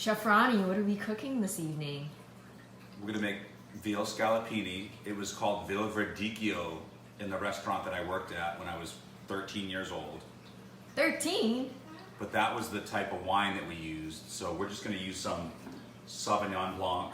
Chef Ronnie, what are we cooking this evening? We're gonna make veal scallopini. It was called veal verdicchio in the restaurant that I worked at when I was 13 years old. 13? But that was the type of wine that we used. So we're just gonna use some Sauvignon Blanc.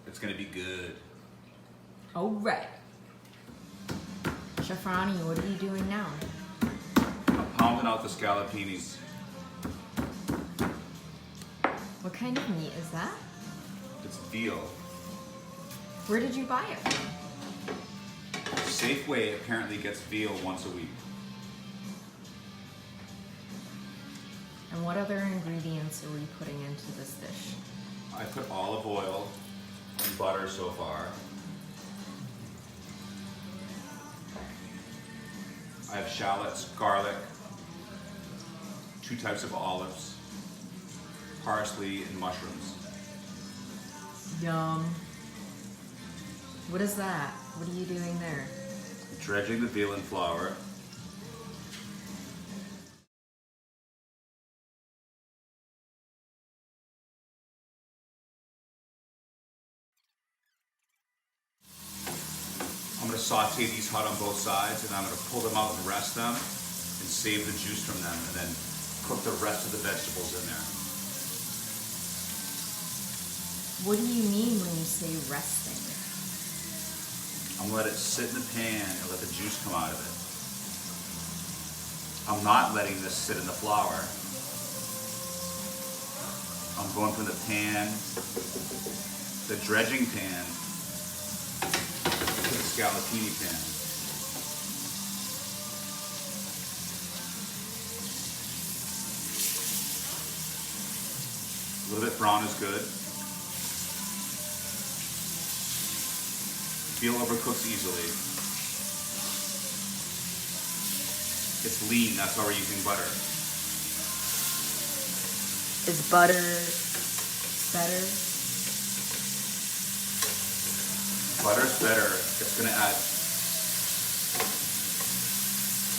It's gonna be good. All right. Chef Ronnie, what are you doing now? I'm pounding out the scallopinis. What kind of meat is that? It's veal. Where did you buy it from? Safeway apparently gets veal once a week. And what other ingredients are we putting into this dish? I put olive oil and butter so far. I have shallots, garlic, 2 types of olives, parsley, and mushrooms. Yum. What is that? What are you doing there? Dredging the veal in flour. I'm going to saute these hot on both sides, and I'm going to pull them out and rest them and save the juice from them, and then cook the rest of the vegetables in there. What do you mean when you say resting? I'm going to let it sit in the pan and let the juice come out of it. I'm not letting this sit in the flour. I'm going from the pan, the dredging pan, to the scallopini pan. A little bit brown is good. Veal overcooks easily. It's lean, that's why we're using butter. Is butter better? Butter's better. It's gonna add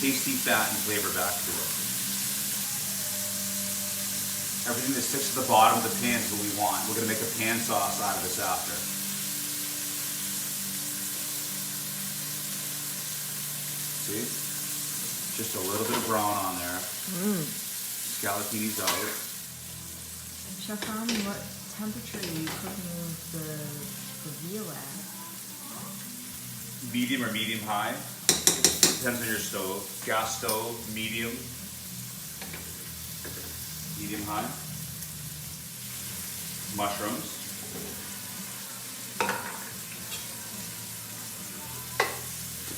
tasty fat and flavor back to it. Everything that sticks to the bottom of the pan is what we want. We're gonna make a pan sauce out of this after. See? Just a little bit of brown on there. Scallopini's out. Chef Ronnie, what temperature are you cooking the veal at? Medium or medium high. Depends on your stove. Gas stove, medium. Medium high. Mushrooms.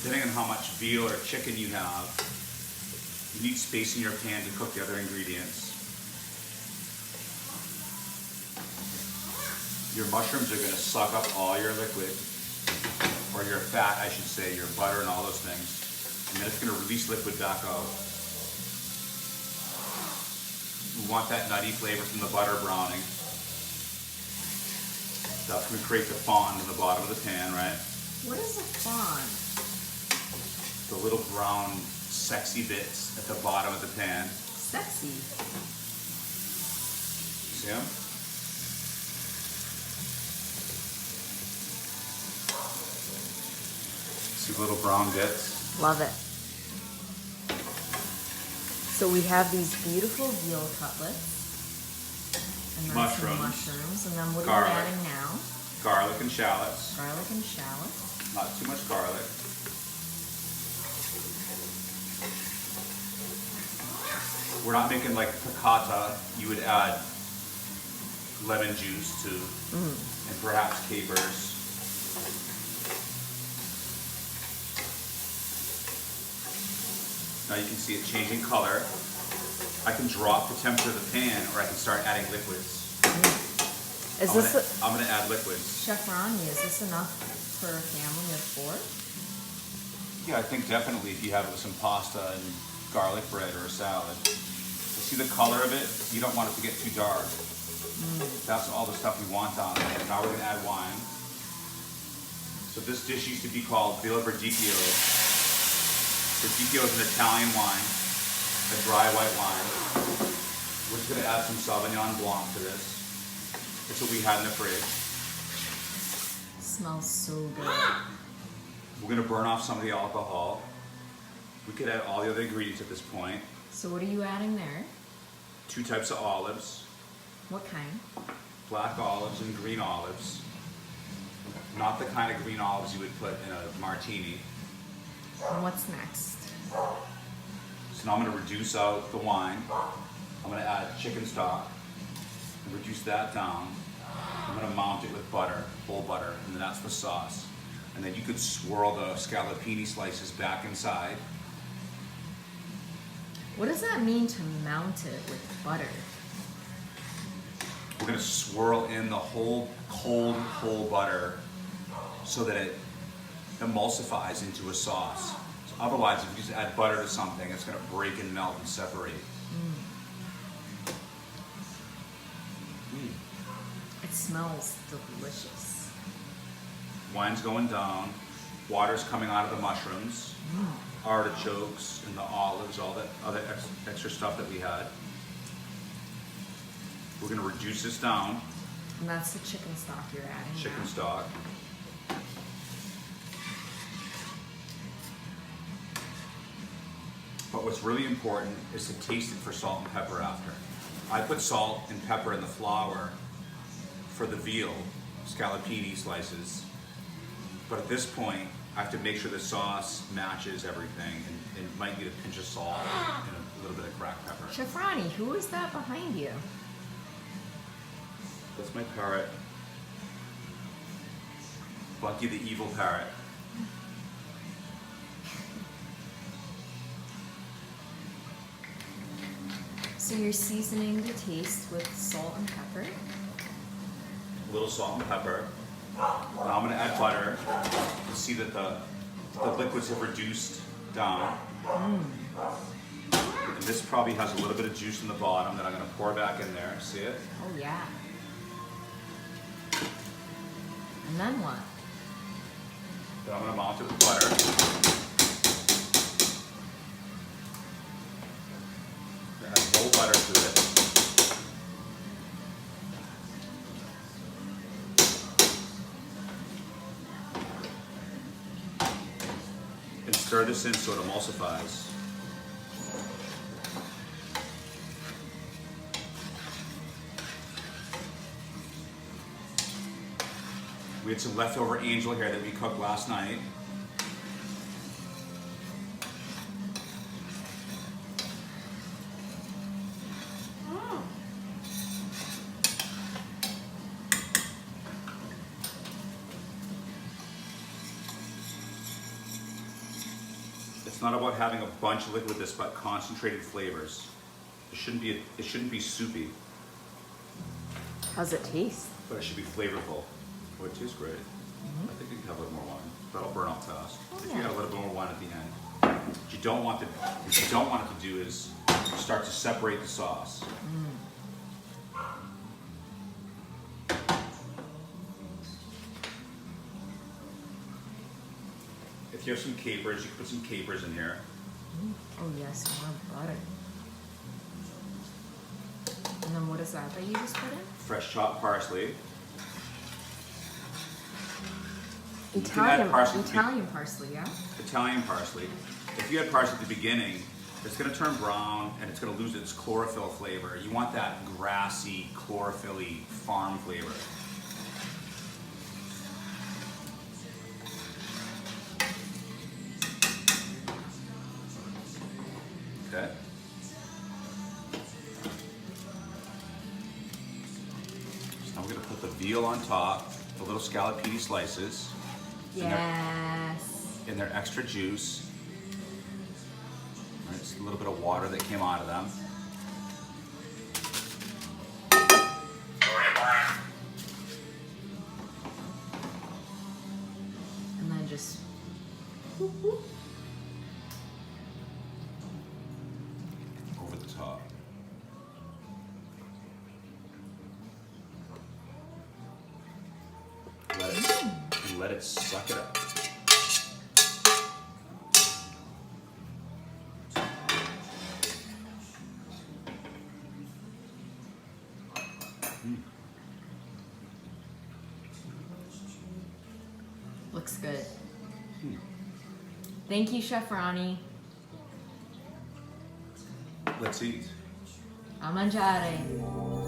Depending on how much veal or chicken you have, you need space in your pan to cook the other ingredients. Your mushrooms are going to suck up all your liquid, or your fat, I should say, your butter and all those things, and then it's going to release liquid back out. We want that nutty flavor from the butter browning. That's going to create the fond in the bottom of the pan, right? What is a fond? The little brown, sexy bits at the bottom of the pan. Sexy. See them? See the little brown bits? Love it. So we have these beautiful veal cutlets. And then some mushrooms. And then what are we adding now? Garlic and shallots. Garlic and shallots. Not too much garlic. We're not making like piccata. You would add lemon juice to, and perhaps capers. Now you can see it changing color. I can drop the temperature of the pan, or I can start adding liquids. I'm gonna add liquids. Chef Ronnie, is this enough for a family of 4? Yeah, I think definitely if you have it with some pasta and garlic bread or a salad. See the color of it? You don't want it to get too dark. That's all the stuff we want on it. Now we're gonna add wine. So this dish used to be called veal verdicchio. Verdicchio is an Italian wine, a dry white wine. We're just gonna add some Sauvignon Blanc to this. It's what we had in the fridge. Smells so good. We're gonna burn off some of the alcohol. We could add all the other ingredients at this point. So what are you adding there? 2 types of olives. What kind? Black olives and green olives. Not the kind of green olives you would put in a martini. And what's next? So now I'm gonna reduce out the wine. I'm gonna add chicken stock and reduce that down. I'm gonna mount it with butter, whole butter, and then that's the sauce. And then you could swirl the scallopini slices back inside. What does that mean to mount it with butter? We're gonna swirl in the whole cold, whole butter so that it emulsifies into a sauce. So otherwise, if you just add butter to something, it's gonna break and melt and separate. It smells delicious. Wine's going down, water's coming out of the mushrooms, artichokes and the olives, all that other extra stuff that we had. We're gonna reduce this down. And that's the chicken stock you're adding. Chicken now. stock. But what's really important is to taste it for salt and pepper after. I put salt and pepper in the flour for the veal scallopini slices. But at this point, I have to make sure the sauce matches everything and might need a pinch of salt and a little bit of cracked pepper. Chef Ronnie, who is that behind you? That's my parrot. Bucky the evil parrot. So you're seasoning the taste with salt and pepper? A little salt and pepper. Now I'm gonna add butter to see that the liquids have reduced down. And this probably has a little bit of juice in the bottom that I'm gonna pour back in there. See it? Oh yeah. And then what? Then I'm gonna mount it with butter. Add whole butter to it. And stir this in so it emulsifies. We had some leftover angel hair that we cooked last night. It's not about having a bunch of liquid with this, but concentrated flavors. It shouldn't be soupy, How's it taste? but it should be flavorful. Oh, it tastes great. I think you can have a little more wine. That'll burn out fast. If you yeah. add a little bit more wine at the end. What you don't want it to do is start to separate the sauce. If you have some capers, you can put some capers in here. Oh yes, more butter. And then what is that you just put in? Fresh chopped parsley. Italian parsley, yeah? Italian parsley. If you had parsley at the beginning, it's going to turn brown and it's going to lose its chlorophyll flavor. You want that grassy, chlorophyll-y farm flavor. Okay. So now we're going to put the veal on top, the little scallopini slices. Yes. In their extra juice. Right, just a little bit of water that came out of them. And then just over the top. Let it suck it up. Looks good. Thank you, Chef Ronnie. Let's eat. A mangiare.